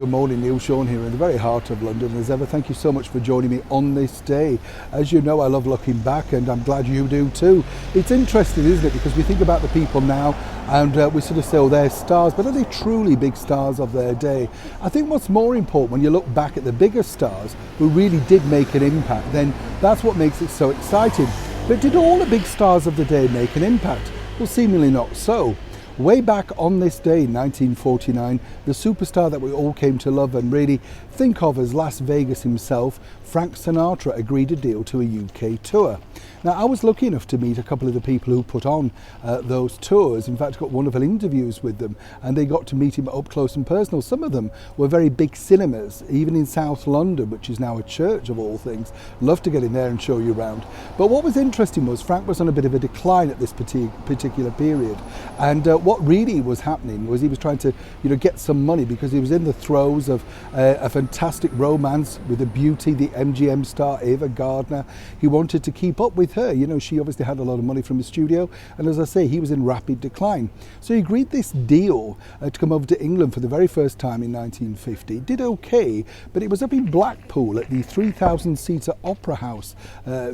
Good morning, Neil Sean here in the very heart of London. As ever, thank you so much for joining me on this day. As you know, I love looking back, and I'm glad you do too. It's interesting, isn't it? Because we think about the people now and we sort of say, oh, they're stars, but are they truly big stars of their day? I think what's more important when you look back at the bigger stars who really did make an impact, then that's what makes it so exciting. But did all the big stars of the day make an impact? Well, seemingly not so. Way back on this day, 1949, the superstar that we all came to love and really think of as Las Vegas himself, Frank Sinatra, agreed a deal to a UK tour. Now, I was lucky enough to meet a couple of the people who put on those tours. In fact, I got wonderful interviews with them, and they got to meet him up close and personal. Some of them were very big cinemas, even in South London, which is now a church of all things. Love to get in there and show you around. But what was interesting was Frank was on a bit of a decline at this particular period, and what really was happening was he was trying to, get some money because he was in the throes of a fantastic romance with the beauty, the MGM star Ava Gardner. He wanted to keep up with her. She obviously had a lot of money from the studio, and as I say, he was in rapid decline. So he agreed this deal to come over to England for the very first time in 1950. Did okay, but it was up in Blackpool at the 3,000-seater Opera House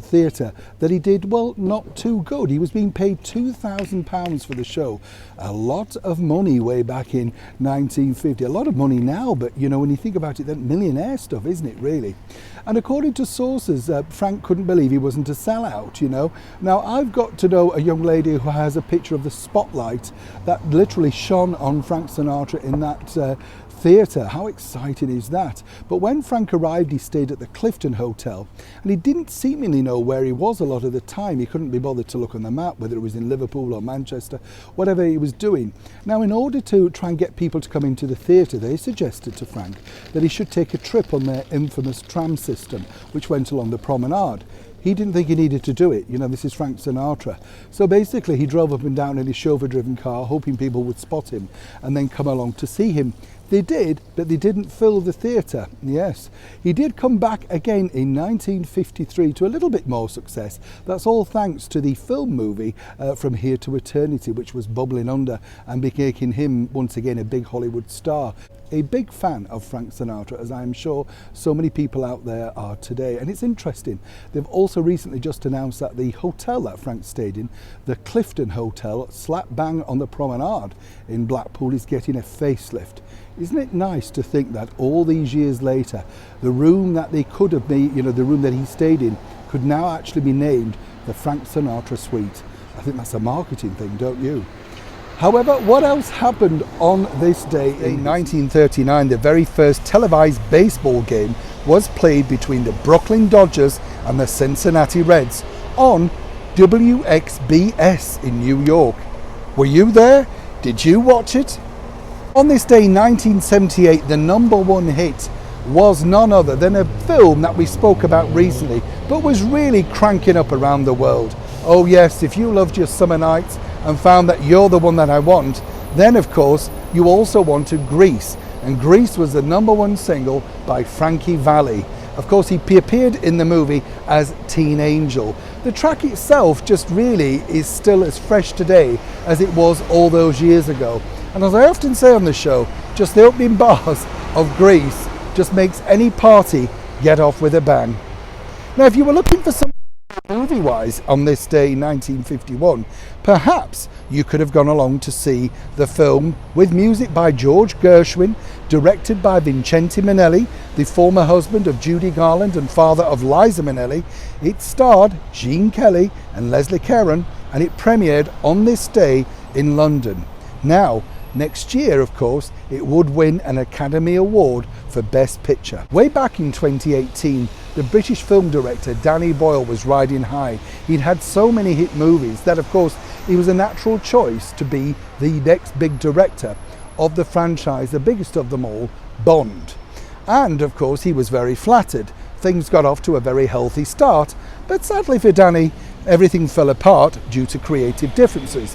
theatre that he did, well, not too good. He was being paid £2,000 for the show. A lot of money way back in 1950. A lot of money now, but when you think about it, then millionaire stuff, isn't it, really? And according to sources, Frank couldn't believe he wasn't a sellout, Now, I've got to know a young lady who has a picture of the spotlight that literally shone on Frank Sinatra in that theatre. How exciting is that? But when Frank arrived, he stayed at the Clifton Hotel, and he didn't seemingly know where he was a lot of the time. He couldn't be bothered to look on the map, whether it was in Liverpool or Manchester, whatever he was doing. Now, in order to try and get people to come into the theatre, they suggested to Frank that he should take a trip on their infamous tram system, which went along the promenade. He didn't think he needed to do it. This is Frank Sinatra. So basically, he drove up and down in his chauffeur-driven car, hoping people would spot him and then come along to see him. They did, but they didn't fill the theatre. Yes, he did come back again in 1953 to a little bit more success. That's all thanks to the film movie From Here to Eternity, which was bubbling under and making him once again a big Hollywood star. A big fan of Frank Sinatra, as I am sure so many people out there are today. And it's interesting, they've also recently just announced that the hotel that Frank stayed in, the Clifton Hotel, slap bang on the promenade in Blackpool, is getting a facelift. Isn't it nice to think that all these years later, the room that they could have been, the room that he stayed in, could now actually be named the Frank Sinatra Suite? I think that's a marketing thing, don't you? However, what else happened on this day? In 1939, the very first televised baseball game was played between the Brooklyn Dodgers and the Cincinnati Reds on WXBS in New York. Were you there? Did you watch it? On this day, 1978, the number one hit was none other than a film that we spoke about recently, but was really cranking up around the world. Oh yes, if you loved your summer nights and found that you're the one that I want, then of course you also wanted Grease. And Grease was the number one single by Frankie Valli. Of course, he appeared in the movie as Teen Angel. The track itself just really is still as fresh today as it was all those years ago. And as I often say on the show, just the opening bars of Grease just makes any party get off with a bang. Now, if you were looking for some movie-wise on this day, 1951, perhaps you could have gone along to see the film with music by George Gershwin, directed by Vincente Minnelli, the former husband of Judy Garland and father of Liza Minnelli. It starred Gene Kelly and Leslie Caron, and it premiered on this day in London. Now, next year, of course, it would win an Academy Award for Best Picture. Way back in 2018, the British film director Danny Boyle was riding high. He'd had so many hit movies that, of course, he was a natural choice to be the next big director of the franchise, the biggest of them all, Bond. And, of course, he was very flattered. Things got off to a very healthy start, but sadly for Danny, everything fell apart due to creative differences.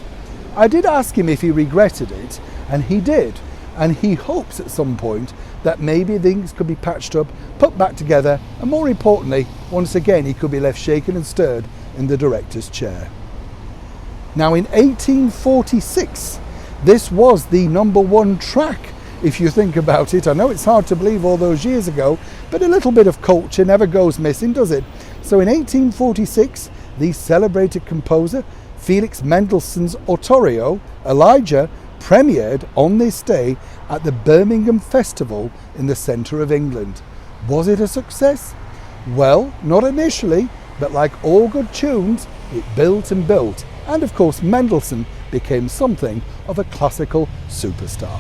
I did ask him if he regretted it, and he did. And he hopes at some point that maybe things could be patched up, put back together, and more importantly, once again, he could be left shaken and stirred in the director's chair. Now, in 1846, this was the number one track if you think about it. I know it's hard to believe all those years ago, but a little bit of culture never goes missing, does it? So in 1846, the celebrated composer Felix Mendelssohn's oratorio, Elijah, premiered on this day at the Birmingham Festival in the centre of England. Was it a success? Well, not initially, but like all good tunes, it built and built. And of course, Mendelssohn became something of a classical superstar.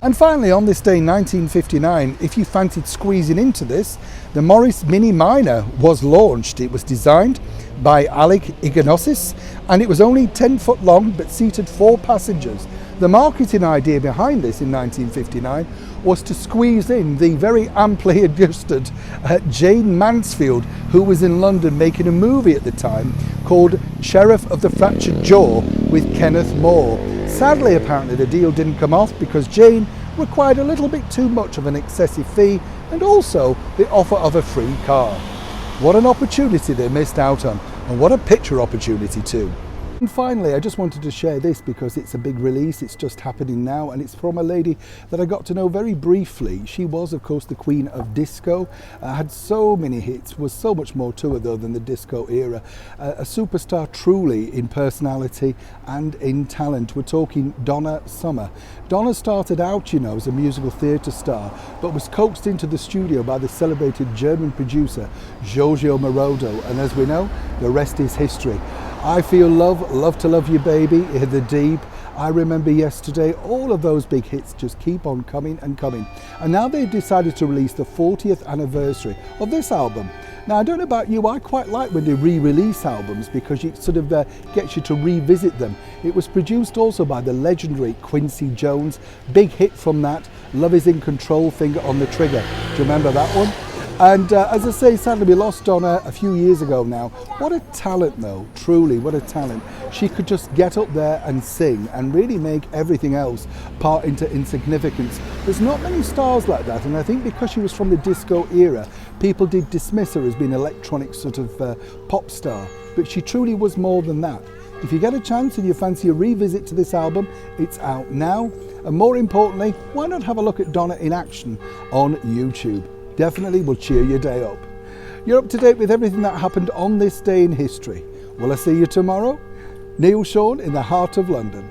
And finally, on this day, 1959, if you fancied squeezing into this, the Morris Mini Minor was launched. It was designed by Alec Ignosis, and it was only 10 foot long, but seated 4 passengers. The marketing idea behind this in 1959 was to squeeze in the very amply adjusted Jane Mansfield, who was in London making a movie at the time called Sheriff of the Fractured Jaw with Kenneth More. Sadly, apparently the deal didn't come off because Jane required a little bit too much of an excessive fee and also the offer of a free car. What an opportunity they missed out on, and what a picture opportunity too. And finally, I just wanted to share this because it's a big release. It's just happening now, and it's from a lady that I got to know very briefly. She was, of course, the queen of disco, had so many hits, was so much more to her though than the disco era. A superstar truly in personality and in talent. We're talking Donna Summer. Donna started out, you know, as a musical theatre star, but was coaxed into the studio by the celebrated German producer Giorgio Moroder, and as we know, the rest is history. I Feel Love, Love to Love You Baby, The Deep, I Remember Yesterday, all of those big hits just keep on coming and coming. And now they've decided to release the 40th anniversary of this album. Now I don't know about you, I quite like when they re-release albums because it sort of gets you to revisit them. It was produced also by the legendary Quincy Jones, big hit from that, Love Is in Control, Finger on the Trigger. Do you remember that one? And as I say, sadly we lost Donna a few years ago now. What a talent though, truly, what a talent. She could just get up there and sing and really make everything else part into insignificance. There's not many stars like that, and I think because she was from the disco era, people did dismiss her as being an electronic sort of pop star, but she truly was more than that. If you get a chance and you fancy a revisit to this album, it's out now. And more importantly, why not have a look at Donna in action on YouTube? Definitely will cheer your day up. You're up to date with everything that happened on this day in history. Will I see you tomorrow? Neil Sean in the heart of London.